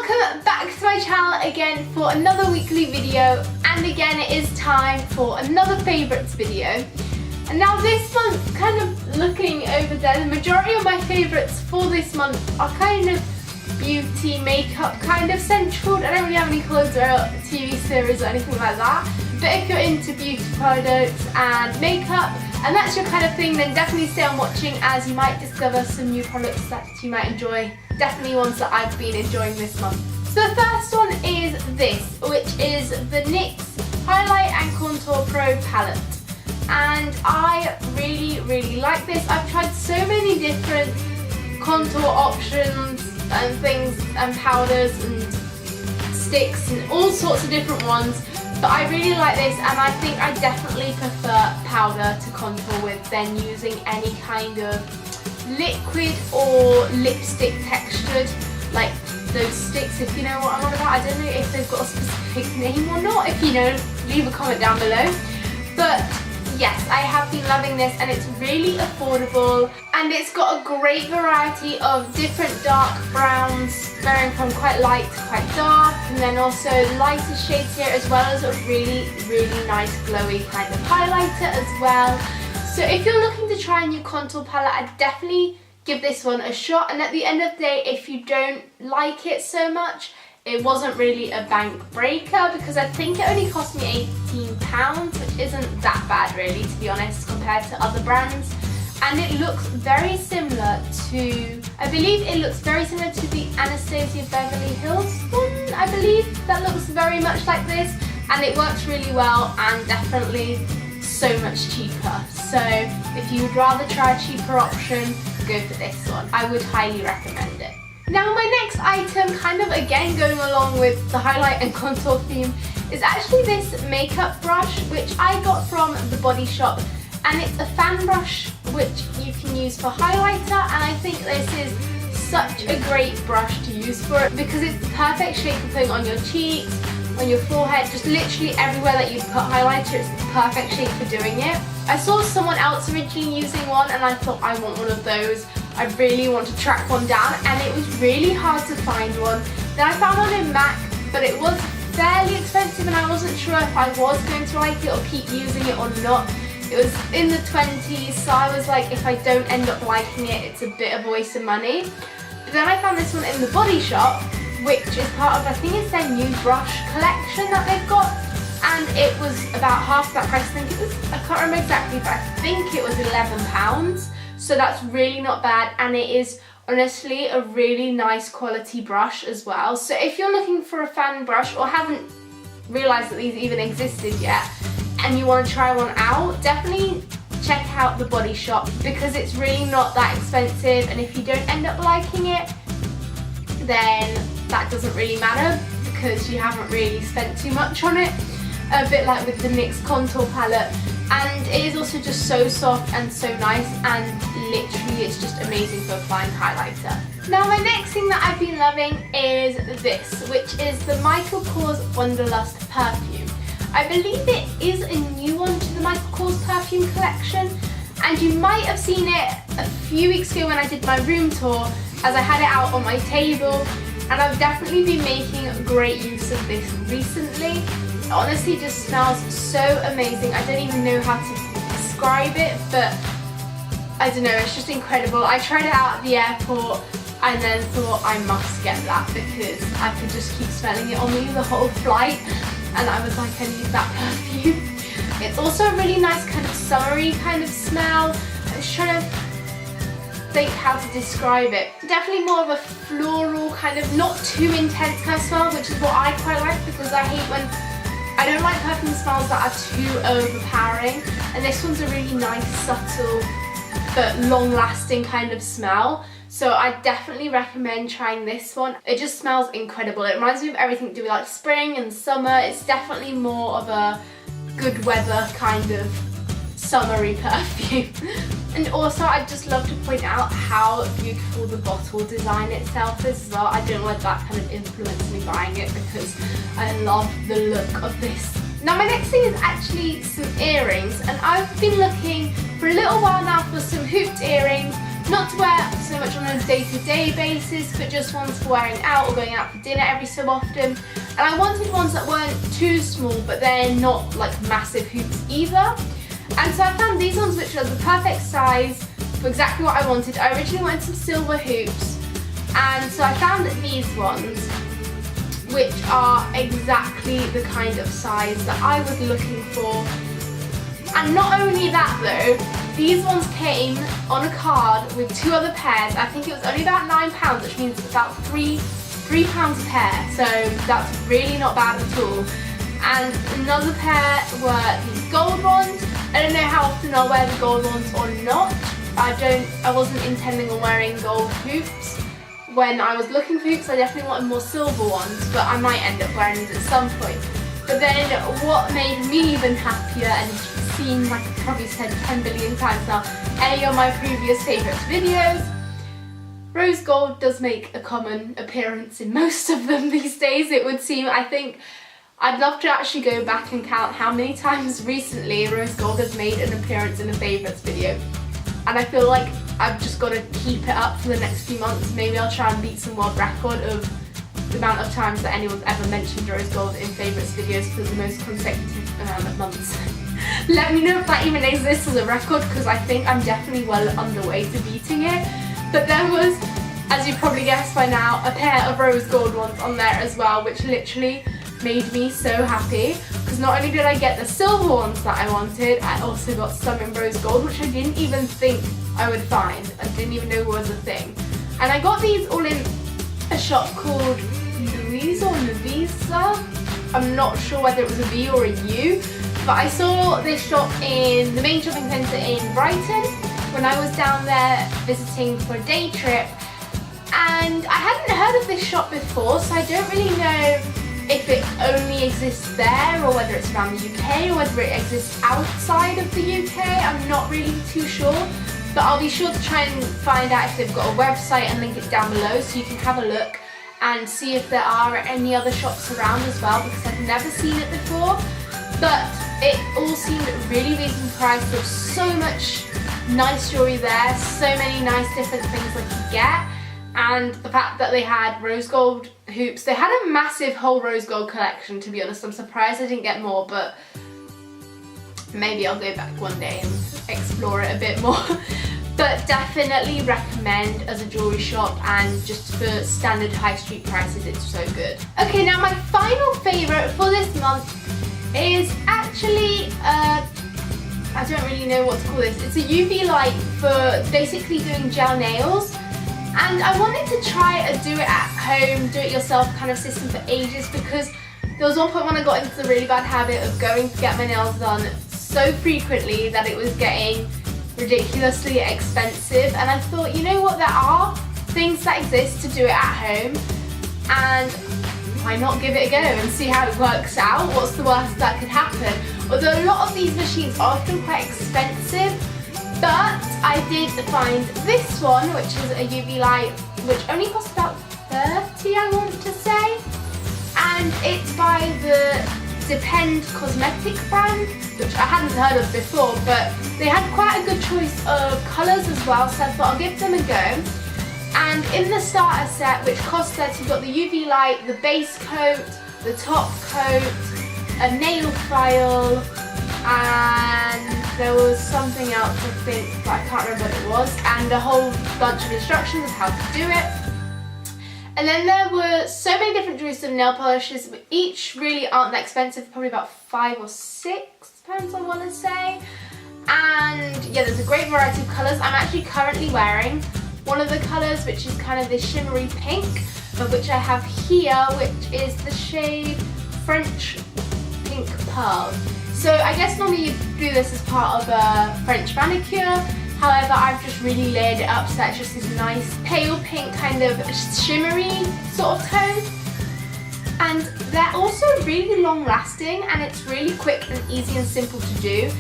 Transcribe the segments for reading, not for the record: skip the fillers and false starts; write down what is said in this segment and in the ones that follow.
welcome back to my channel again for another weekly video, and again it is time for another favourites video. And now this month, kind of looking over there, the majority of my favourites for this month are kind of beauty, makeup kind of central. I don't really have any clothes or TV series or anything like that, but if you're into beauty products and makeup and that's your kind of thing, then definitely stay on watching, as you might discover some new products that you might enjoy. Definitely ones that I've been enjoying this month. So the first one is this, which is the NYX Highlight and Contour Pro Palette. And I really like this. I've tried so many different contour options and things and powders and sticks and all sorts of different ones, but I really like this, and I think I definitely prefer powder to contour with than using any kind of liquid or lipstick textured, like those sticks, if you know what I'm on about. I don't know if they've got a specific name or not. If you know, leave a comment down below. But yes, I have been loving this, and it's really affordable, and it's got a great variety of different dark browns, varying from quite light to quite dark, and then also lighter shades here, as well as a really nice glowy kind of highlighter as well. So if you're looking to try a new contour palette, I'd definitely give this one a shot. And at the end of the day, if you don't like it so much, it wasn't really a bank breaker, because I think it only cost me £18, which isn't that bad really, to be honest, compared to other brands. And it looks very similar to, I believe it looks very similar to the Anastasia Beverly Hills one, I believe. That looks very much like this, and it works really well, and definitely so much cheaper. So if you would rather try a cheaper option, go for this one. I would highly recommend it. Now my next item, kind of again going along with the highlight and contour theme, is actually this makeup brush, which I got from the Body Shop, and it's a fan brush which you can use for highlighter, and I think this is such a great brush to use for it, because it's the perfect shape for putting on your cheeks, on your forehead, just literally everywhere that you put highlighter, it's the perfect shape for doing it. I saw someone else originally using one, and I thought I want one of those. I really want to track one down, and it was really hard to find one. Then I found one in MAC, but it was fairly expensive, and I wasn't sure if I was going to like it or keep using it or not. It was in the 20s, so I was like, if I don't end up liking it, it's a bit of a waste of money. But then I found this one in the Body Shop, which is part of, I think it's their new brush collection that they've got, and it was about half that price. I think it was, I can't remember exactly, but I think it was £11. So that's really not bad, and it is honestly a really nice quality brush as well. So if you're looking for a fan brush or haven't realised that these even existed yet and you want to try one out, definitely check out the Body Shop, because it's really not that expensive, and if you don't end up liking it, then that doesn't really matter, because you haven't really spent too much on it. A bit like with the NYX contour palette, and it is also just so soft and so nice, and literally it's just amazing for applying highlighter. Now my next thing that I've been loving is this, which is the Michael Kors Wanderlust perfume. I believe it is a new one to the Michael Kors perfume collection, and you might have seen it a few weeks ago when I did my room tour, as I had it out on my table, and I've definitely been making great use of this recently. It honestly just smells so amazing. I don't even know how to describe it, but I don't know, it's just incredible. I tried it out at the airport and then thought I must get that, because I could just keep smelling it on me the whole flight, and I was like, I need that perfume. It's also a really nice kind of summery kind of smell. I was trying to think how to describe it. Definitely more of a floral kind of, not too intense kind of smell, which is what I quite like, because I hate when, I don't like perfume smells that are too overpowering, and this one's a really nice, subtle, but long-lasting kind of smell. So I definitely recommend trying this one. It just smells incredible. It reminds me of everything to do with like spring and summer. It's definitely more of a good weather kind of summery perfume. And also I'd just love to point out how beautiful the bottle design itself is as well. I don't let that kind of influence me buying it, because I love the look of this. Now my next thing is actually some earrings, and I've been looking for a little while now for some hooped earrings not to wear so much on a day-to-day basis, but just ones for wearing out or going out for dinner every so often. And I wanted ones that weren't too small, but they're not like massive hoops either. And so I found these ones which are the perfect size for exactly what I wanted. I originally wanted some silver hoops, and so I found these ones which are exactly the kind of size that I was looking for. And not only that though, these ones came on a card with 2 other pairs. I think it was only about £9, which means about £3 a pair, so that's really not bad at all. And another pair were these gold ones. I don't know how often I'll wear the gold ones or not. I wasn't intending on wearing gold hoops. When I was looking for hoops, I definitely wanted more silver ones, but I might end up wearing these at some point. But then what made me even happier, and you've seen, like I've probably said 10 billion times now, any of my previous favourites videos, rose gold does make a common appearance in most of them these days, it would seem. I think I'd love to actually go back and count how many times recently rose gold has made an appearance in a favourites video. And I feel like I've just got to keep it up for the next few months. Maybe I'll try and beat some world record of the amount of times that anyone's ever mentioned rose gold in favourites videos for the most consecutive amount of months. Let me know if that even exists as a record, because I think I'm definitely well underway to beating it. But there was, as you probably guessed by now, a pair of rose gold ones on there as well, which literally made me so happy, because not only did I get the silver ones that I wanted, I also got some in rose gold, which I didn't even think I would find. I didn't even know was a thing. And I got these all in a shop called Louise or Louisa. I'm not sure whether it was a V or a U, but I saw this shop in the main shopping centre in Brighton when I was down there visiting for a day trip, and I hadn't heard of this shop before, so I don't really know if it only exists there or whether it's around the UK or whether it exists outside of the UK. I'm not really too sure, but I'll be sure to try and find out if they've got a website and link it down below so you can have a look and see if there are any other shops around as well, because I've never seen it before. But it all seemed really reasonably priced. There was so much nice jewellery there, so many nice different things that you get. And the fact that they had rose gold hoops, they had a massive whole rose gold collection, to be honest. I'm surprised I didn't get more, but maybe I'll go back one day and explore it a bit more. But definitely recommend as a jewellery shop, and just for standard high street prices, it's so good. Okay, now my final favourite for this month is actually, I don't really know what to call this. It's a UV light for basically doing gel nails. And I wanted to try a do it at home, do it yourself kind of system for ages, because there was one point when I got into the really bad habit of going to get my nails done so frequently that it was getting ridiculously expensive. And I thought, you know what, there are things that exist to do it at home, and why not give it a go and see how it works out? What's the worst that could happen? Although a lot of these machines are often quite expensive, but I did find this one, which is a UV light, which only costs about 30, I want to say. And it's by the Depend Cosmetic brand, which I hadn't heard of before, but they had quite a good choice of colours as well, so I thought I'll give them a go. And in the starter set, which costs 30, you've got the UV light, the base coat, the top coat, a nail file, and there was something else I think, but I can't remember what it was, and a whole bunch of instructions of how to do it. And then there were so many different choices of nail polishes, but each really aren't that expensive, probably about £5 or £6 I want to say. And yeah, there's a great variety of colours. I'm actually currently wearing one of the colours, which is kind of this shimmery pink, of which I have here, which is the shade French Pink Pearl. So I guess normally you do this as part of a French manicure. However, I've just really layered it up so that's just this nice pale pink kind of shimmery sort of tone. And they're also really long lasting, and it's really quick and easy and simple to do.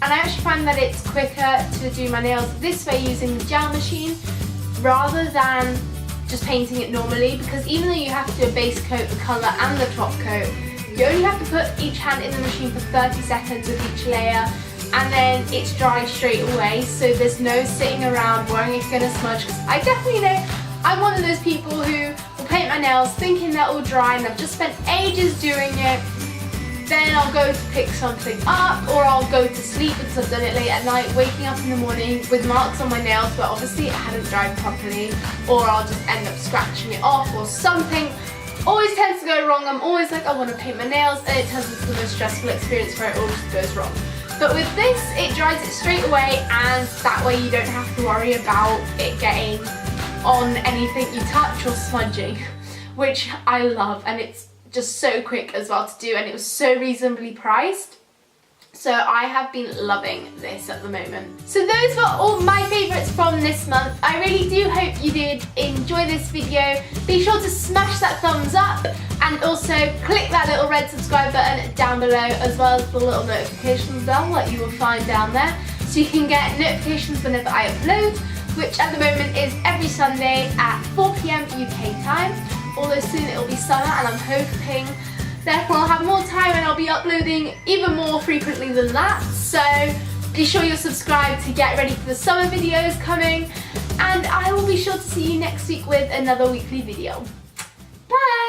And I actually find that it's quicker to do my nails this way using the gel machine rather than just painting it normally, because even though you have to do a base coat, the colour and the top coat, you only have to put each hand in the machine for 30 seconds with each layer, and then it's dry straight away, so there's no sitting around worrying if it's going to smudge, because I definitely know I'm one of those people who will paint my nails thinking they're all dry and I've just spent ages doing it. Then I'll go to pick something up, or I'll go to sleep because I've done it late at night, waking up in the morning with marks on my nails, but obviously it hadn't dried properly, or I'll just end up scratching it off or something. Always tends to go wrong. I'm always like, I want to paint my nails, and it turns into the most stressful experience where it all just goes wrong. But with this, it dries it straight away, and that way you don't have to worry about it getting on anything you touch or smudging, which I love, and it's just so quick as well to do, and it was so reasonably priced. So I have been loving this at the moment. So those were all my favourites from this month. I really do hope you did enjoy this video. Be sure to smash that thumbs up, and also click that little red subscribe button down below, as well as the little notifications bell that you will find down there, so you can get notifications whenever I upload, which at the moment is every Sunday at 4 PM UK time. Although soon it will be summer, and I'm hoping therefore I'll have more time and I'll be uploading even more frequently than that. So be sure you're subscribed to get ready for the summer videos coming, and I will be sure to see you next week with another weekly video. Bye!